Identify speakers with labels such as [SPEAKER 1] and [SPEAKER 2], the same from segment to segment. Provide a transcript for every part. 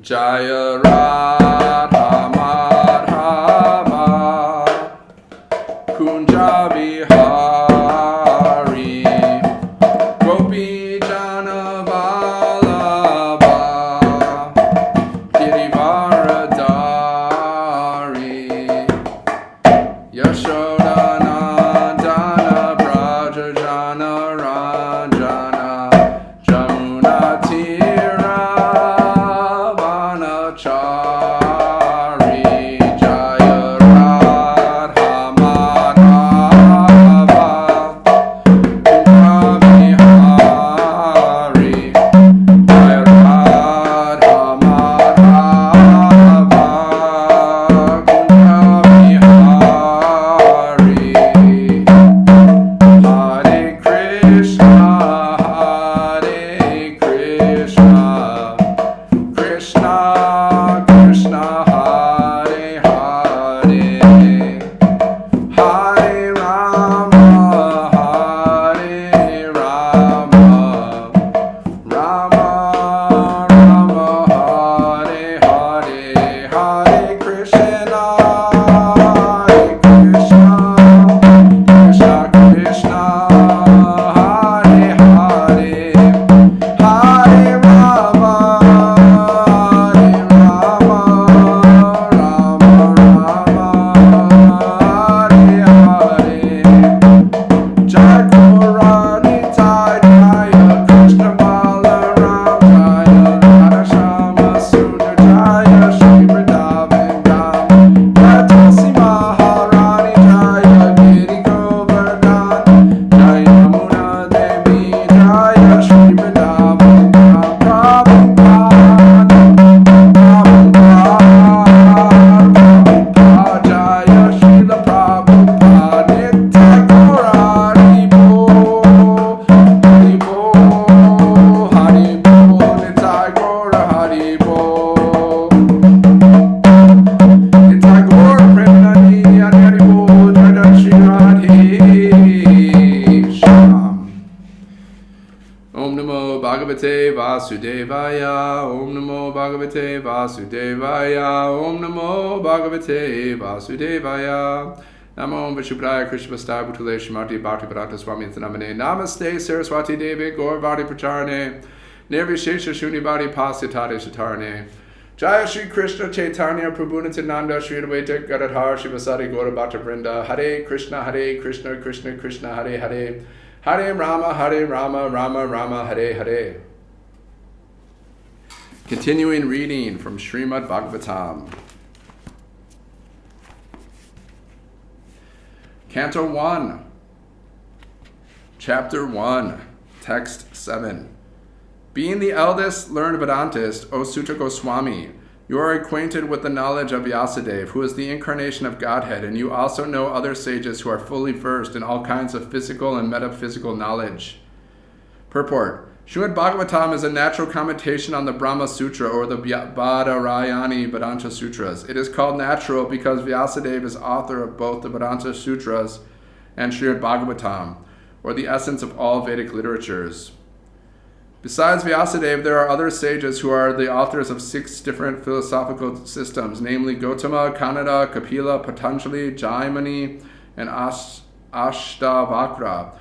[SPEAKER 1] Jaya Radha Madhava Kunja Vihari Gopi Jana Vallabha Girivaradari Yashoda Nandana Braja Jana Ranjana Jamuna Tira Vanachari Jaya Radha Madhava Kunja Vihari Jaya Radha Madhava Kunja Vihari Hare Krishna Krishna Krishna Hare Hare Hare Rama Rama Rama Hare Hare Hare Krishna Krishna Krishna Hare Hare Hare Rama Jai Gaurani Jaya Krishna Balaram Jaya Radha Shama Sundar Jaya Shri Vrindavan Dham Jai Tulsi Maharani Jaya Giri Govardhan Jaya Yamuna Devi Jaya Shri Vrindavan Dham Prabhupada Jaya Srila Prabhupada Nitya Gaurani Bo Hari Bo Hari Bo Nitya Gaura Hari Bo Nitya Gaura Premanandi Hari Bo Jai Shri Radhe Shyam Om Namo Bhagavate Vasudevaya Om Namo Bhagavate Vasudevaya Om Namo Bhagavate Vasudevaya Namo Vishupraya Krishna Vastai Bhutale Shrimati Bhakti Vedanta Swami Namane Namaste Saraswati Devi Gaurvadi Pracharane Nirvishesha Shunyavadi Pasitade Shatarane Jaya Shri Krishna Chaitanya Prabhu Nityananda Shri Advaita Gadadhar Shivasari Gaura Bhatta Vrinda Hare Krishna Krishna Krishna Hare Hare Hare Rama Rama Rama Hare Hare. Continuing reading from Srimad Bhagavatam. Canto 1, Chapter 1, Text 7. Being the eldest learned Vedantist, O Sutta Goswami, you are acquainted with the knowledge of Vyasadeva, who is the incarnation of Godhead, and you also know other sages who are fully versed in all kinds of physical and metaphysical knowledge. Purport. Srimad Bhagavatam is a natural commentation on the Brahma Sutra or the Badarayani Vedanta Sutras. It is called natural because Vyasadeva is author of both the Vedanta Sutras and Srimad Bhagavatam, or the essence of all Vedic literatures. Besides Vyasadeva, there are other sages who are the authors of 6 different philosophical systems, namely Gautama, Kanada, Kapila, Patanjali, Jaimani, and Ashtavakra.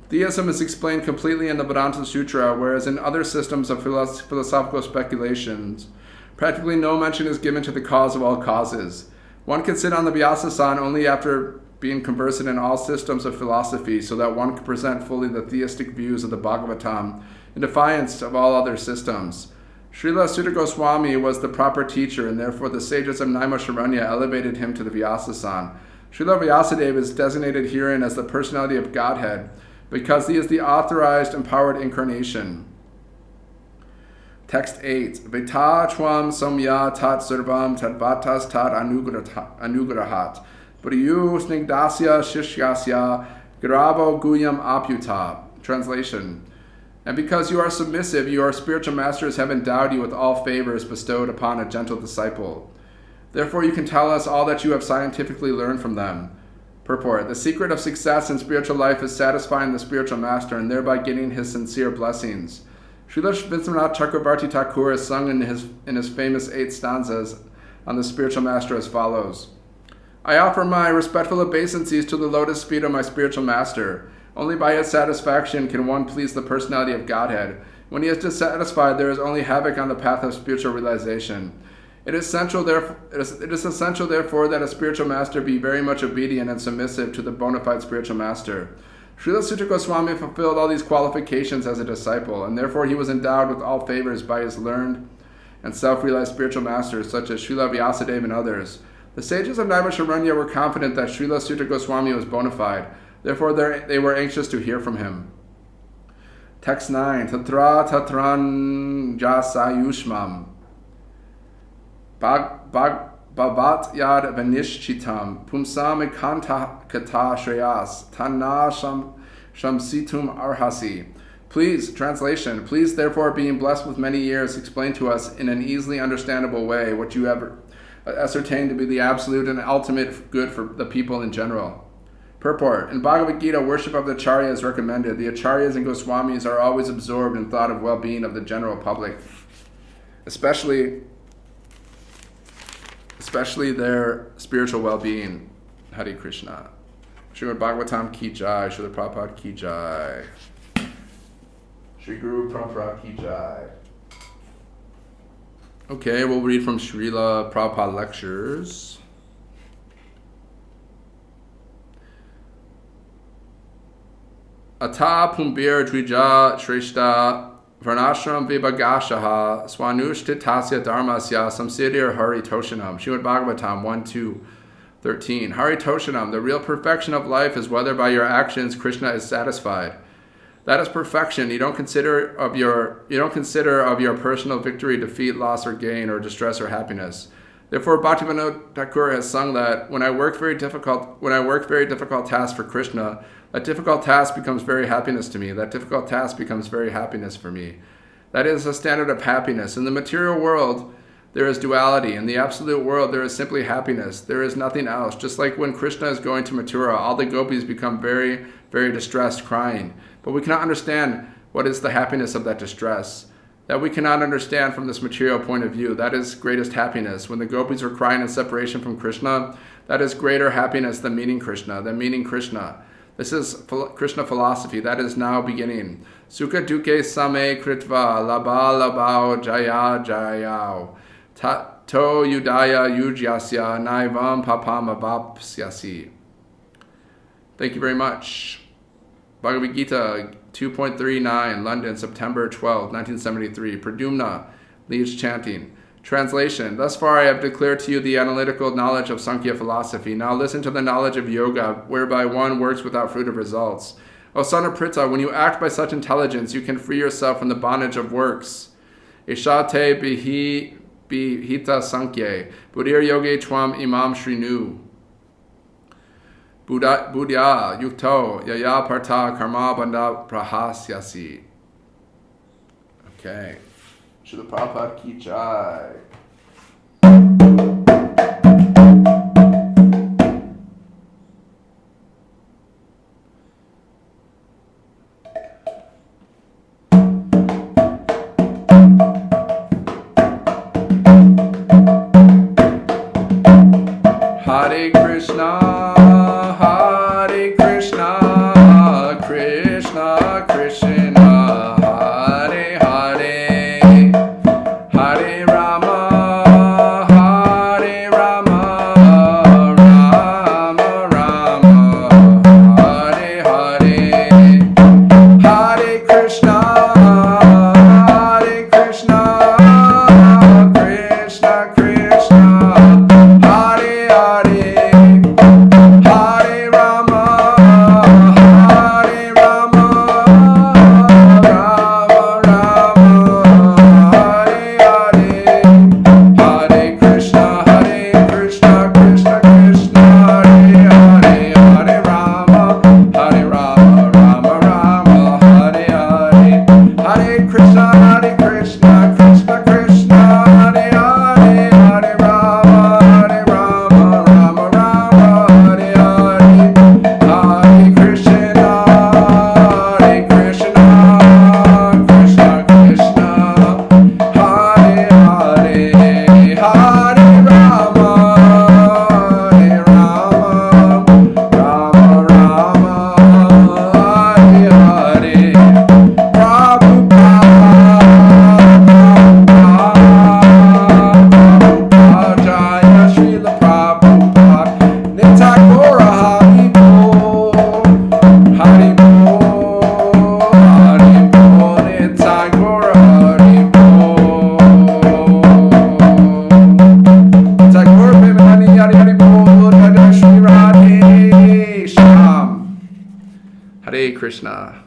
[SPEAKER 1] Theism is explained completely in the Vedanta Sutra, whereas in other systems of philosophical speculations, practically no mention is given to the cause of all causes. One can sit on the Vyasa-san only after being conversant in all systems of philosophy, so that one can present fully the theistic views of the Bhagavatam in defiance of all other systems. Srila Sutta Goswami was the proper teacher, and therefore the sages of Naimisharanya elevated him to the Vyasa-san. Srila Vyasadeva is designated herein as the personality of Godhead, because he is the authorized, empowered incarnation. Text 8. Vita chvam somya tat sarvam tadvatas tat anugrahat. Priyu snigdasya shishyasya gravo guyam apyuta. Translation. And because you are submissive, your spiritual masters have endowed you with all favors bestowed upon a gentle disciple. Therefore you can tell us all that you have scientifically learned from them. Purport. The secret of success in spiritual life is satisfying the spiritual master and thereby getting his sincere blessings. Srila Vishwanath Chakrabarti Thakur is sung in his famous 8 stanzas on the spiritual master as follows. I offer my respectful obeisances to the lotus feet of my spiritual master. Only by his satisfaction can one please the personality of Godhead. When he is dissatisfied, there is only havoc on the path of spiritual realization. It is essential, therefore, that a spiritual master be very much obedient and submissive to the bona fide spiritual master. Srila Suta Goswami fulfilled all these qualifications as a disciple, and therefore he was endowed with all favors by his learned and self-realized spiritual masters, such as Srila Vyasadeva and others. The sages of Naimisharanya were confident that Srila Suta Goswami was bona fide. Therefore, they were anxious to hear from him. Text 9. Tatra tatran jasayushmam bhavat yad vanishchitam pumsam ekanta kata shreyas tanna shamsitum arhasi. Please, translation, please therefore, being blessed with many years, explain to us in an easily understandable way what you have ascertained to be the absolute and ultimate good for the people in general. Purport. In Bhagavad Gita, worship of the Acharya is recommended. The Acharyas and Goswamis are always absorbed in thought of well-being of the general public, especially their spiritual well-being. Hare Krishna. Srimad Bhagavatam ki jai, Srila Prabhupada ki jai. Shri Guru Prabhupada ki jai. Okay, we'll read from Srila Prabhupada Lectures. Ata pumbir dvija shreshta varnashram vibhagashaha swanushtitasya dharmasya samsiddhir haritoshanam. Srimad Bhagavatam 1:2-13. Haritoshanam, the real perfection of life is whether by your actions Krishna is satisfied. That is perfection. You don't consider of your personal victory, defeat, loss, or gain, or distress or happiness. Therefore, Bhaktivinoda Thakur has sung that when I work very difficult tasks for Krishna, that difficult task becomes very happiness to me. That difficult task becomes very happiness for me. That is a standard of happiness. In the material world, there is duality. In the absolute world, there is simply happiness. There is nothing else. Just like when Krishna is going to Mathura, all the gopis become very, very distressed, crying. But we cannot understand what is the happiness of that distress. That we cannot understand from this material point of view. That is greatest happiness. When the gopis were crying in separation from Krishna, that is greater happiness than meeting Krishna. This is Krishna philosophy. That is now beginning. Sukha duke same kritva labha labhao jaya jayao tato yudaya yujyasya naivam papam avapsyasi. Thank you very much. Bhagavad Gita 2.39, London, September 12, 1973. Pradumna leads chanting. Translation. Thus far I have declared to you the analytical knowledge of Sankhya philosophy. Now listen to the knowledge of yoga, whereby one works without fruit of results. O son of Pritha, when you act by such intelligence, you can free yourself from the bondage of works. Ishate bihita sankhye, buddhir yoge twam imam shrinu. Buddhya yukto yaya parta karma bandha prahasyasi. Okay. Srila Prabhupada ki jai. Hare Krishna. Hare Krishna, Krishna Krishna, Hare Hare, Hare Rama, Hare Rama, Rama Rama, Hare Hare, Hare Krishna, Hare Krishna, Krishna Krishna, Hare Hare. Krishna Krishna.